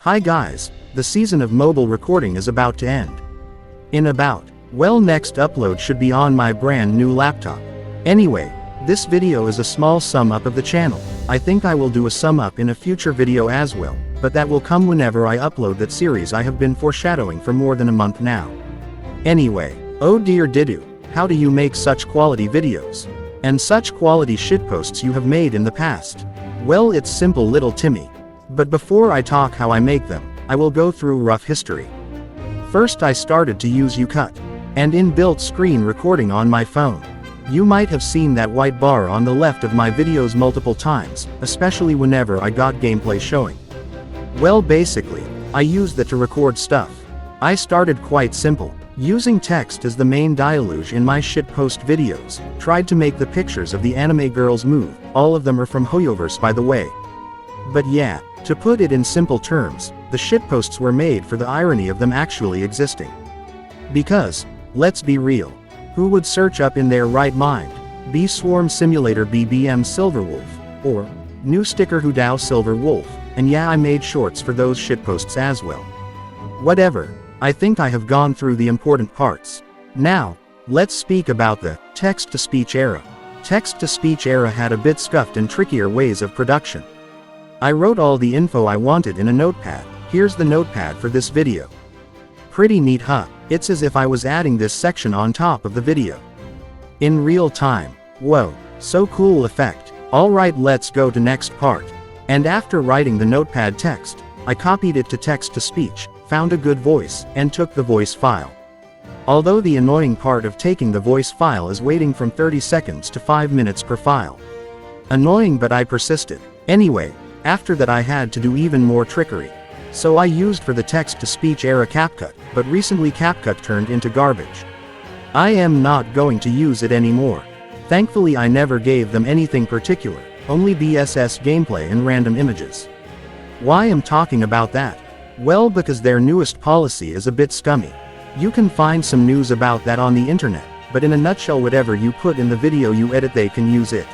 Hi guys, the season of mobile recording is about to end. Next upload should be on my brand new laptop. Anyway, this video is a small sum up of the channel. I think I will do a sum up in a future video as well, but that will come whenever I upload that series I have been foreshadowing for more than a month now. Anyway, oh dear Didu, how do you make such quality videos? And such quality shitposts you have made in the past? Well, it's simple little Timmy. But before I talk how I make them, I will go through rough history. First I started to use UCut and inbuilt screen recording on my phone. You might have seen that white bar on the left of my videos multiple times, especially whenever I got gameplay showing. Well, basically, I used that to record stuff. I started quite simple, using text as the main dialogue in my shitpost videos, tried to make the pictures of the anime girls move, all of them are from Hoyoverse by the way. But yeah, to put it in simple terms, the shitposts were made for the irony of them actually existing. Because, let's be real, who would search up in their right mind, Bee Swarm Simulator BBM Silverwolf, or, new sticker Hudao Silver Wolf, and yeah, I made shorts for those shitposts as well. Whatever, I think I have gone through the important parts. Now, let's speak about the text-to-speech era. Text-to-speech era had a bit scuffed and trickier ways of production. I wrote all the info I wanted in a notepad. Here's the notepad for this video. Pretty neat, huh? It's as if I was adding this section on top of the video. In real time. Whoa, so cool effect. Alright, let's go to next part. And after writing the notepad text, I copied it to text-to-speech, found a good voice, and took the voice file. Although the annoying part of taking the voice file is waiting from 30 seconds to 5 minutes per file. Annoying, but I persisted. Anyway, after that I had to do even more trickery. So I used for the text-to-speech era CapCut, but recently CapCut turned into garbage. I am not going to use it anymore. Thankfully I never gave them anything particular, only BSS gameplay and random images. Why am talking about that? Well, because their newest policy is a bit scummy. You can find some news about that on the internet, but in a nutshell, whatever you put in the video you edit they can use it.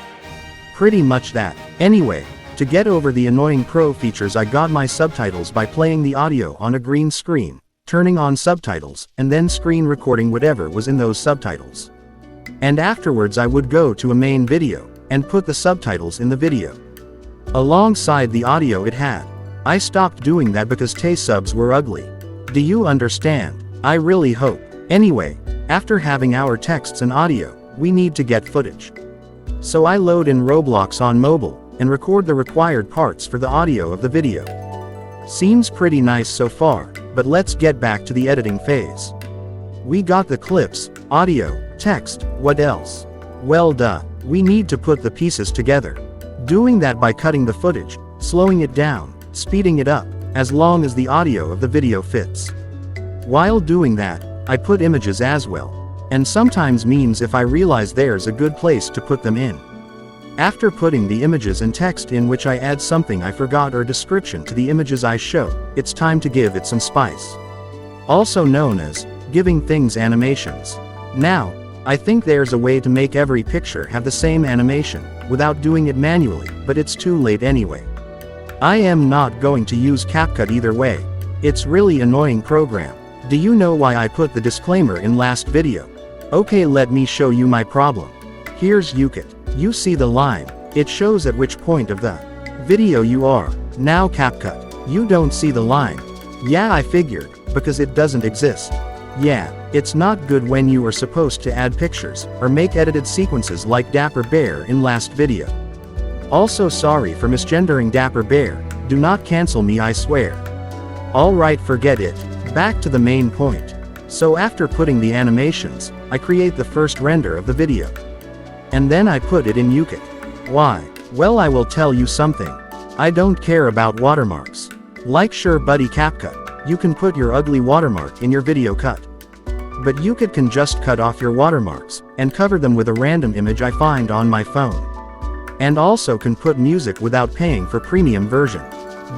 Pretty much that. Anyway, to get over the annoying pro features, I got my subtitles by playing the audio on a green screen, turning on subtitles, and then screen recording whatever was in those subtitles. And afterwards I would go to a main video, and put the subtitles in the video alongside the audio it had. I stopped doing that because subs were ugly. Do you understand? I really hope. Anyway, after having our texts and audio, we need to get footage. So I load in Roblox on mobile, and record the required parts for the audio of the video. Seems pretty nice so far, but let's get back to the editing phase. We got the clips, audio, text, what else? Well duh, we need to put the pieces together. Doing that by cutting the footage, slowing it down, speeding it up, as long as the audio of the video fits. While doing that, I put images as well, and sometimes memes if I realize there's a good place to put them in. After putting the images and text in which I add something I forgot or description to the images I show, it's time to give it some spice. Also known as, giving things animations. Now, I think there's a way to make every picture have the same animation, without doing it manually, but it's too late anyway. I am not going to use CapCut either way. It's really annoying program. Do you know why I put the disclaimer in last video? Okay, let me show you my problem. Here's UCut. You see the line, it shows at which point of the video you are. Now CapCut, you don't see the line. Yeah, I figured, because it doesn't exist. Yeah, it's not good when you are supposed to add pictures, or make edited sequences like Dapper Bear in last video. Also sorry for misgendering Dapper Bear, do not cancel me I swear. Alright, forget it, back to the main point. So after putting the animations, I create the first render of the video. And then I put it in UCut. Why? Well, I will tell you something. I don't care about watermarks. Like sure buddy CapCut, you can put your ugly watermark in your video cut. But UCut can just cut off your watermarks, and cover them with a random image I find on my phone. And also can put music without paying for premium version.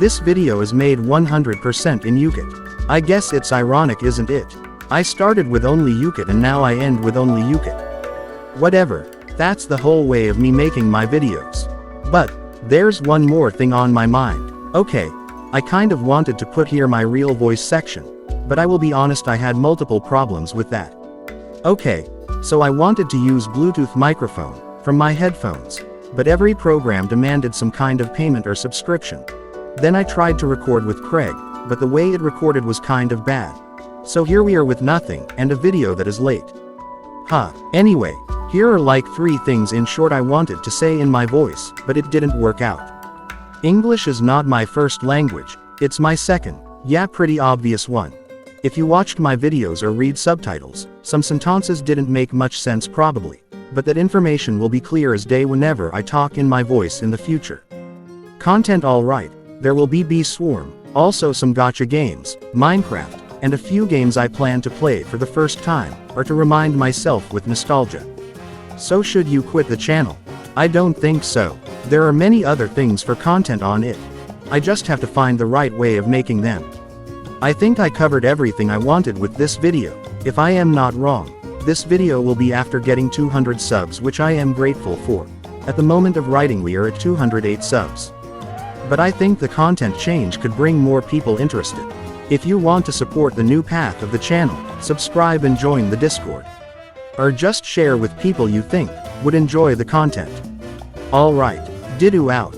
This video is made 100% in UCut. I guess it's ironic, isn't it? I started with only UCut and now I end with only UCut. Whatever. That's the whole way of me making my videos. But, there's one more thing on my mind. Okay, I kind of wanted to put here my real voice section, but I will be honest, I had multiple problems with that. Okay, so I wanted to use Bluetooth microphone from my headphones, but every program demanded some kind of payment or subscription. Then I tried to record with Cray, but the way it recorded was kind of bad. So here we are with nothing, and a video that is late. Anyway, here are like 3 things in short I wanted to say in my voice, but it didn't work out. English is not my first language, it's my second, yeah, pretty obvious one. If you watched my videos or read subtitles, some sentences didn't make much sense probably, but that information will be clear as day whenever I talk in my voice in the future. Content alright, there will be Bee Swarm, also some gacha games, Minecraft, and a few games I plan to play for the first time, or to remind myself with nostalgia. So should you quit the channel? I don't think so. There are many other things for content on it. I just have to find the right way of making them. I think I covered everything I wanted with this video. If I am not wrong, this video will be after getting 200 subs, which I am grateful for. At the moment of writing we are at 208 subs. But I think the content change could bring more people interested. If you want to support the new path of the channel, subscribe and join the Discord. Or just share with people you think would enjoy the content. Alright, Didu out.